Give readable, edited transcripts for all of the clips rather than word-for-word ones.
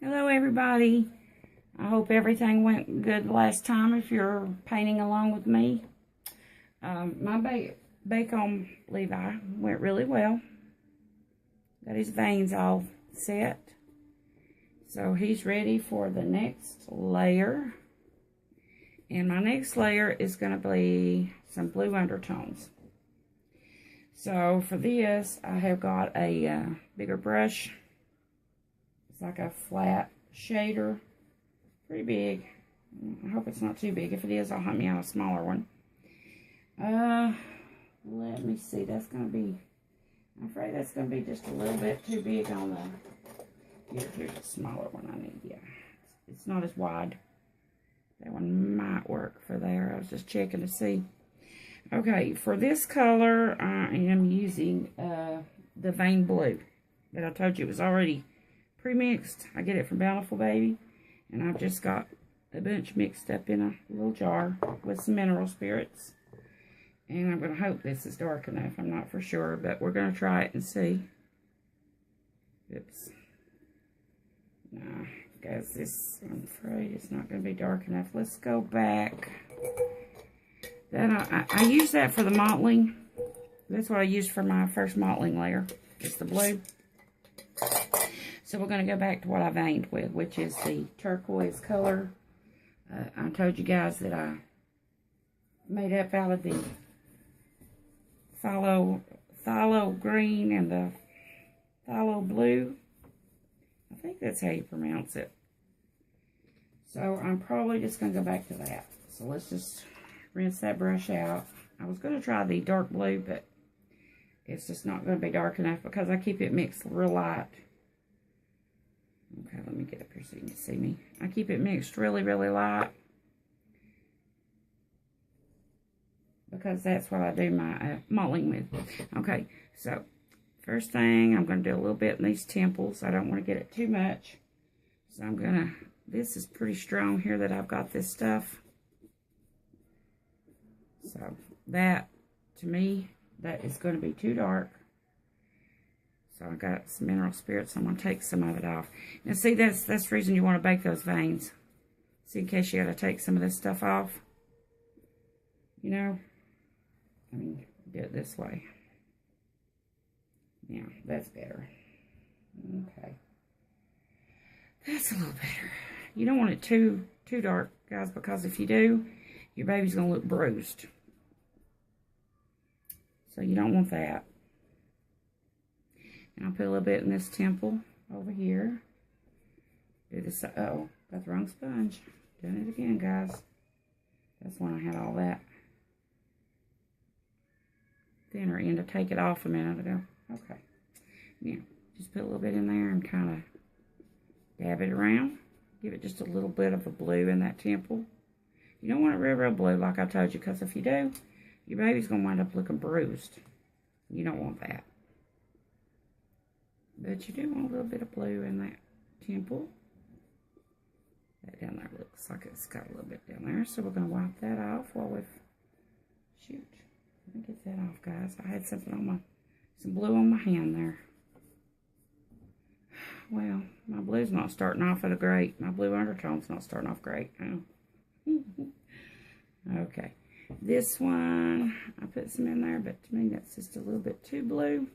Hello everybody. I hope everything went good last time if you're painting along with me. My bake on Levi went really well. Got his veins all set. So he's ready for the next layer. And my next layer is going to be some blue undertones. So for this, I have got a bigger brush. It's like a flat shader. Pretty big. I hope it's not too big. If it is, I'll hunt me out a smaller one. Let me see. That's going to be, I'm afraid that's going to be just a little bit too big on the, here's a smaller one I need. Yeah, it's not as wide. That one might work for there. I was just checking to see. Okay, for this color, I am using the vein blue that I told you it was already pre-mixed. I get it from Bountiful Baby, and I've just got a bunch mixed up in a little jar with some mineral spirits. And I'm going to hope this is dark enough. I'm not for sure, but we're going to try it and see. Oops. No, guys, this, I'm afraid it's not going to be dark enough. Let's go back. Then I use that for the mottling. That's what I used for my first mottling layer. It's the blue. So we're going to go back to what I veined with, which is the turquoise color. I told you guys that I made up out of the phthalo green and the phthalo blue. I think that's how you pronounce it. So I'm probably just going to go back to that. So let's just rinse that brush out. I was going to try the dark blue, but it's just not going to be dark enough because I keep it mixed real light. Okay, let me get up here so you can see me. I keep it mixed really, really light because that's what I do my mottling with. Okay, so first thing, I'm going to do a little bit in these temples. I don't want to get it too much. So I'm going to, this is pretty strong here that I've got this stuff. So that, to me, that is going to be too dark. So I got some mineral spirits. I'm going to take some of it off. Now see, that's the reason you want to bake those veins. See, in case you got to take some of this stuff off. You know, I mean, do it this way. Yeah, that's better. Okay. That's a little better. You don't want it too dark, guys, because if you do, your baby's going to look bruised. So you don't want that. And I'll put a little bit in this temple over here. Do this. Uh-oh, got the wrong sponge. Doing it again, guys. That's when I had all that thinner in to take it off a minute ago. Okay. Now, just put a little bit in there and kind of dab it around. Give it just a little bit of a blue in that temple. You don't want it real blue like I told you, because if you do, your baby's going to wind up looking bruised. You don't want that. But you do want a little bit of blue in that temple. That down there looks like it's got a little bit down there. So we're going to wipe that off while we've... Shoot. Let me get that off, guys. I had something on some blue on my hand there. Well, my blue's not starting off at a great. My blue undertone's not starting off great. Oh. Okay. This one, I put some in there, but to me that's just a little bit too blue.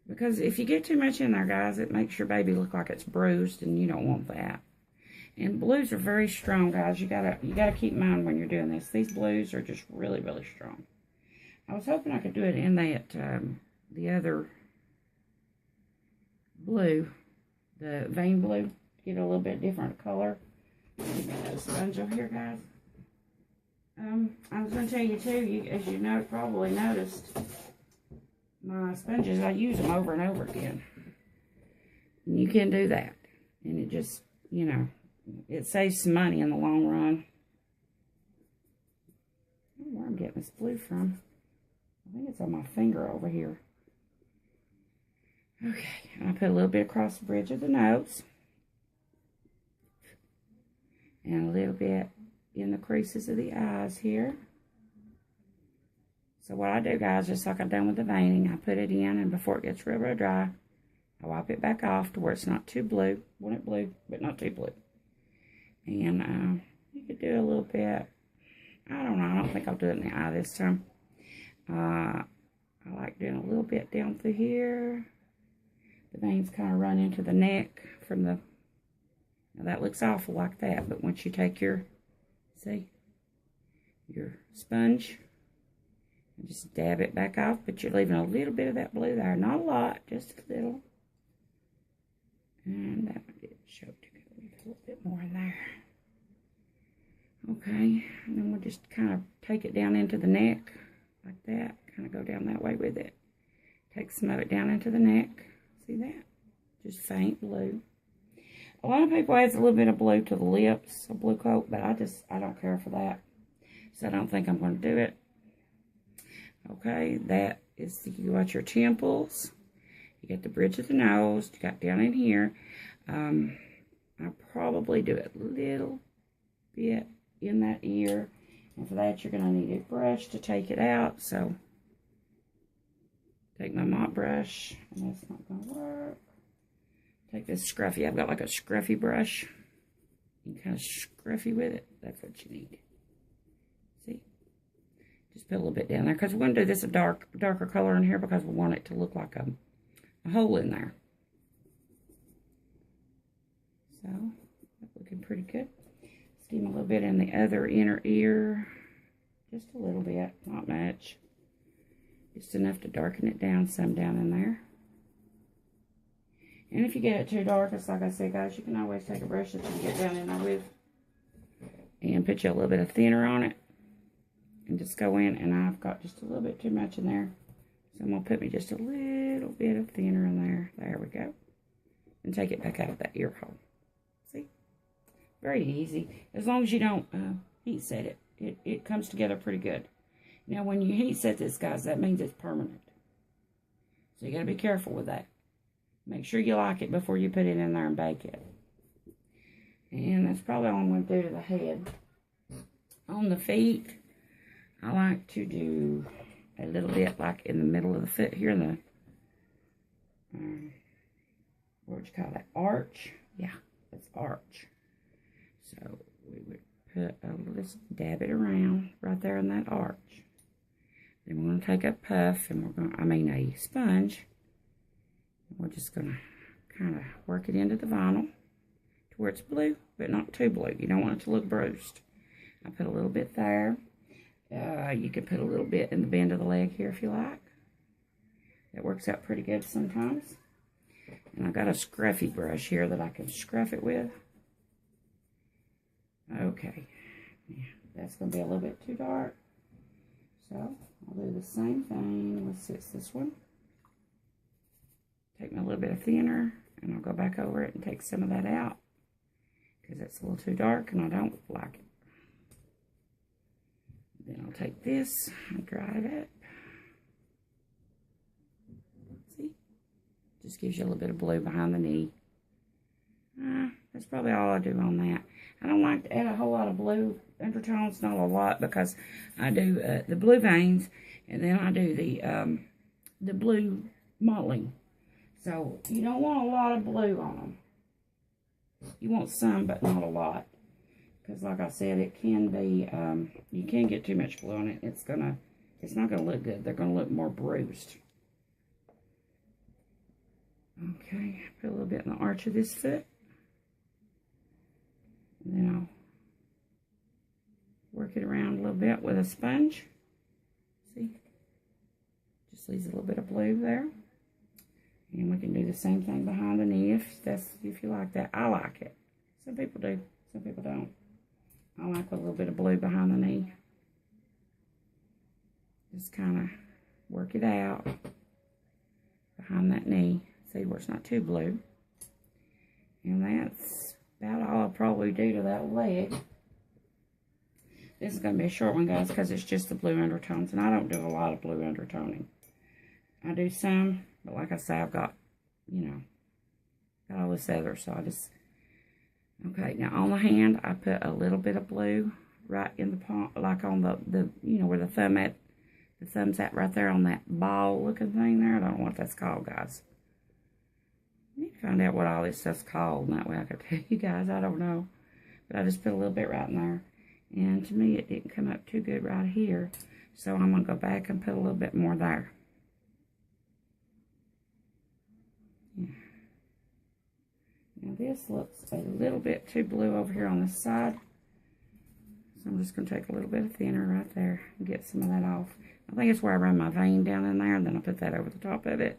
Because if you get too much in there, guys, it makes your baby look like it's bruised, and you don't want that. And blues are very strong, guys. You gotta keep in mind when you're doing this. These blues are just really, really strong. I was hoping I could do it in that the other blue, the vein blue, get a little bit different color. Got a sponge over here, guys. I was going to tell you too, as you know, probably noticed, my sponges, I use them over and over again. And you can do that. And it just, you know, it saves some money in the long run. I don't know where I'm getting this blue from. I think it's on my finger over here. Okay, and I put a little bit across the bridge of the nose. And a little bit in the creases of the eyes here. So what I do, guys, just like I've done with the veining, I put it in, and before it gets real dry, I wipe it back off to where it's not too blue. Want it blue, but not too blue. And you could do a little bit. I don't know. I don't think I'll do it in the eye this time. I like doing a little bit down through here. The veins kind of run into the neck from the... Now that looks awful like that, but once you take your, see, your sponge and just dab it back off, but you're leaving a little bit of that blue there. Not a lot, just a little. And that one did show to go a little bit more in there. Okay, and then we'll just kind of take it down into the neck like that. Kind of go down that way with it. Take some of it down into the neck. See that? Just faint blue. A lot of people add a little bit of blue to the lips, a blue coat, but I don't care for that. So I don't think I'm going to do it. Okay, that is, you got your temples. You got the bridge of the nose. You got down in here. I'll probably do it a little bit in that ear. And for that, you're going to need a brush to take it out. So, take my mop brush. And that's not going to work. Take this scruffy. I've got like a scruffy brush. You kind of scruffy with it. That's what you need. See? Just put a little bit down there. Because we're going to do this a darker color in here because we want it to look like a hole in there. So, that's looking pretty good. Steam a little bit in the other inner ear. Just a little bit. Not much. Just enough to darken it down. Some down in there. And if you get it too dark, it's like I said, guys, you can always take a brush that you can get down in there with and put you a little bit of thinner on it and just go in. And I've got just a little bit too much in there, so I'm going to put me just a little bit of thinner in there. There we go. And take it back out of that ear hole. See? Very easy. As long as you don't heat set it. It comes together pretty good. Now, when you heat set this, guys, that means it's permanent. So you got to be careful with that. Make sure you like it before you put it in there and bake it. And that's probably all I'm going to do to the head. On the feet, I like to do a little bit like in the middle of the foot here in the, what would you call that? Arch? Yeah, that's arch. So we would put let's dab it around right there in that arch. Then we're going to take a puff and we're going to, a sponge. We're just going to kind of work it into the vinyl to where it's blue, but not too blue. You don't want it to look bruised. I put a little bit there. You can put a little bit in the bend of the leg here if you like. That works out pretty good sometimes. And I got a scruffy brush here that I can scruff it with. Okay. Yeah, that's going to be a little bit too dark. So, I'll do the same thing with this one. Take my little bit of thinner, and I'll go back over it and take some of that out. Because it's a little too dark, and I don't like it. Then I'll take this and dry it up. See? Just gives you a little bit of blue behind the knee. That's probably all I do on that. I don't like to add a whole lot of blue undertones, not a lot, because I do the blue veins, and then I do the blue mottling. So, you don't want a lot of blue on them. You want some, but not a lot. Because, like I said, it can be, you can get too much blue on it. It's not going to look good. They're going to look more bruised. Okay, put a little bit in the arch of this foot. And then I'll work it around a little bit with a sponge. See? Just leaves a little bit of blue there. And we can do the same thing behind the knee if you like that. I like it. Some people do. Some people don't. I like a little bit of blue behind the knee. Just kind of work it out behind that knee. See where it's not too blue. And that's about all I'll probably do to that leg. This is going to be a short one, guys, because it's just the blue undertones. And I don't do a lot of blue undertoning. I do some. But like I say, I've got, got all this other, so I just, okay, now on the hand, I put a little bit of blue right in the palm, like on the where the thumb's at right there on that ball looking thing there. I don't know what that's called, guys. find out what all this stuff's called, and that way I could tell you guys. I don't know. But I just put a little bit right in there. And to me, it didn't come up too good right here. So I'm going to go back and put a little bit more there. Yeah. Now this looks a little bit too blue over here on this side. So I'm just going to take a little bit of thinner right there and get some of that off. I think it's where I run my vein down in there, and then I put that over the top of it.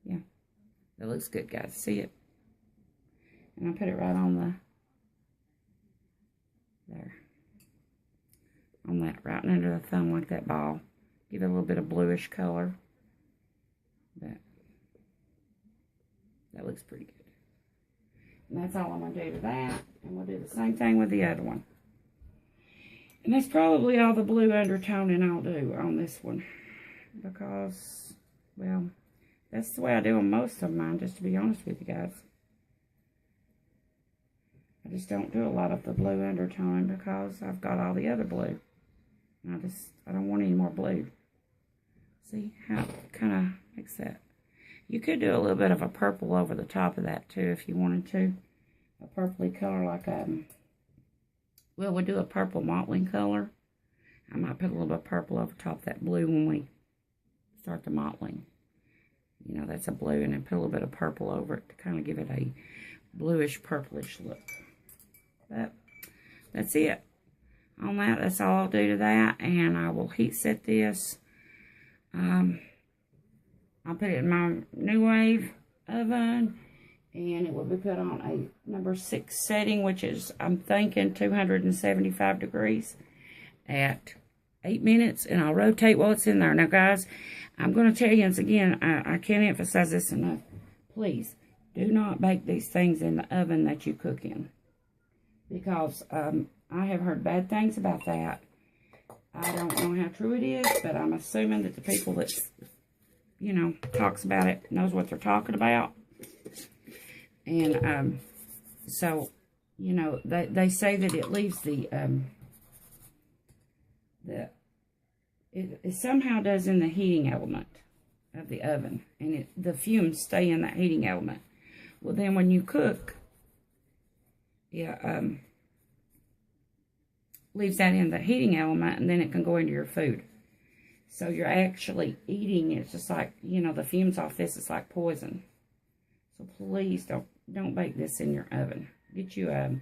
Yeah, that looks good, guys. See it? And I put it right on there. On that, right under the thumb like that ball. Give it a little bit of bluish color. But that looks pretty good. And that's all I'm going to do to that. And we'll do the same thing with the other one. And that's probably all the blue undertoning I'll do on this one. Because, well, that's the way I do on most of mine, just to be honest with you guys. I just don't do a lot of the blue undertoning because I've got all the other blue. And I don't want any more blue. See how it kind of makes that. You could do a little bit of a purple over the top of that too if you wanted to. A purpley color like well, we'll do a purple mottling color. I might put a little bit of purple over top of that blue when we start the mottling. You know, that's a blue, and then put a little bit of purple over it to kind of give it a bluish purplish look. But that's it. On that, that's all I'll do to that, and I will heat set this. I'll put it in my New Wave oven, and it will be put on a number 6 setting, which is, I'm thinking, 275 degrees at 8 minutes, and I'll rotate while it's in there. Now, guys, I'm going to tell you once again, I can't emphasize this enough. Please, do not bake these things in the oven that you cook in, because I have heard bad things about that. I don't know how true it is, but I'm assuming that the people that, you know, talks about it knows what they're talking about. And so, you know, they say that it leaves it somehow does in the heating element of the oven, and the fumes stay in that heating element. Well, then when you cook, leaves that in the heating element, and then it can go into your food. So you're actually eating, it's just like, you know, the fumes off this, it's like poison. So please don't bake this in your oven. Get you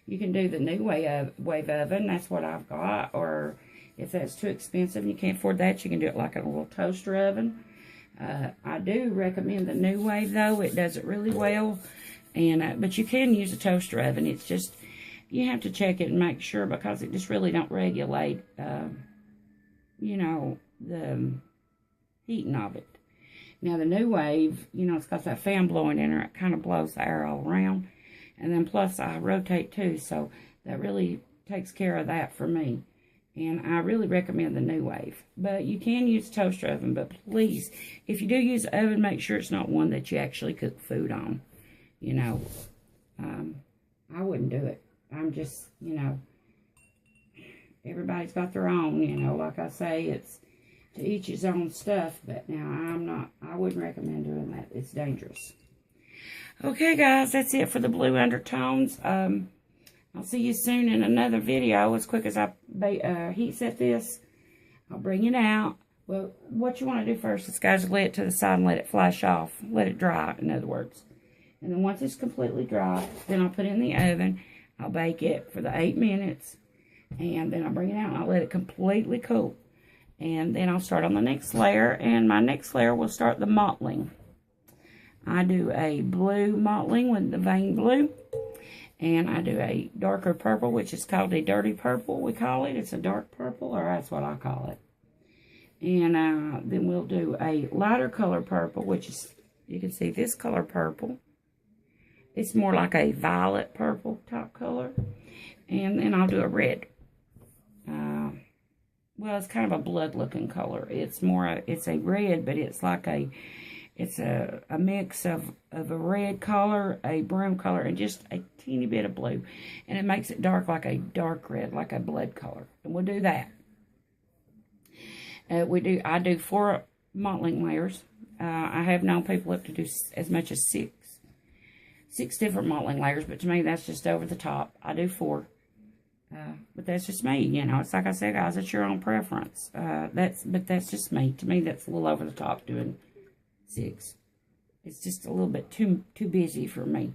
you can do the New Wave oven, that's what I've got, or if that's too expensive and you can't afford that, you can do it like a little toaster oven. I do recommend the New Wave though, it does it really well. And but you can use a toaster oven, it's just, you have to check it and make sure, because it just really don't regulate, you know, the heating of it. Now, the New Wave, you know, it's got that fan blowing in there. It kind of blows the air all around. And then plus, I rotate too, so that really takes care of that for me. And I really recommend the New Wave. But you can use a toaster oven, but please, if you do use an oven, make sure it's not one that you actually cook food on. You know, I wouldn't do it. I'm just, you know, everybody's got their own, you know, like I say, it's to each his own stuff, but now I wouldn't recommend doing that. It's dangerous. Okay, guys, that's it for the blue undertones. I'll see you soon in another video. As quick as I heat set this, I'll bring it out. Well, what you want to do first is, guys, lay it to the side and let it flash off. Let it dry, in other words. And then once it's completely dry, then I'll put it in the oven. I'll bake it for the 8 minutes. And then I'll bring it out and I'll let it completely cool. And then I'll start on the next layer. And my next layer will start the mottling. I do a blue mottling with the vein blue. And I do a darker purple, which is called a dirty purple, we call it. It's a dark purple, or that's what I call it. And then we'll do a lighter color purple, which is, you can see this color purple. It's more like a violet purple type color. And then I'll do a red. Well, it's kind of a blood looking color. It's more, it's a red, but it's like it's a mix of a red color, a brown color, and just a teeny bit of blue. And it makes it dark, like a dark red, like a blood color. And we'll do that. I do 4 mottling layers. I have known people up to do as much as six different mottling layers, but to me, that's just over the top. I do 4. But that's just me, you know. It's like I said, guys, it's your own preference. But that's just me. To me, that's a little over the top doing 6. It's just a little bit too busy for me.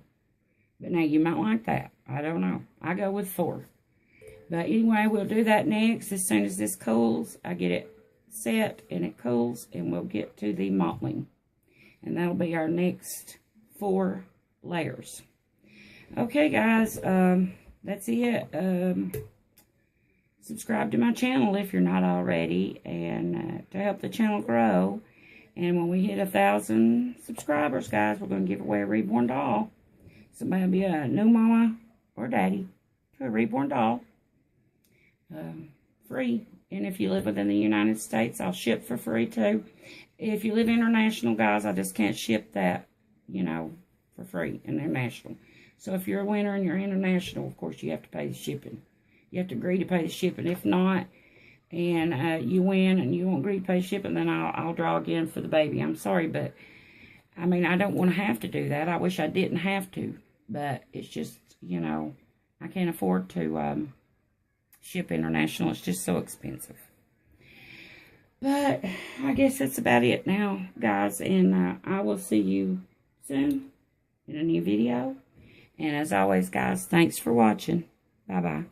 But now, you might like that. I don't know. I go with 4. But anyway, we'll do that next. As soon as this cools, I get it set and it cools, and we'll get to the mottling. And that'll be our next 4 layers. Okay, guys. That's it. Subscribe to my channel if you're not already, and to help the channel grow. And when we hit 1,000 subscribers, guys, we're going to give away a Reborn doll. Somebody will be a new mama or daddy to a Reborn doll. Free. And if you live within the United States, I'll ship for free too. If you live international, guys, I just can't ship that, you know, for free international. So if you're a winner and you're international, of course, you have to pay the shipping. You have to agree to pay the shipping. If not, and you win and you won't agree to pay shipping, then I'll draw again for the baby. I'm sorry, but, I mean, I don't want to have to do that. I wish I didn't have to. But it's just, you know, I can't afford to ship international. It's just so expensive. But I guess that's about it now, guys. And I will see you soon in a new video. And as always, guys, thanks for watching. Bye-bye.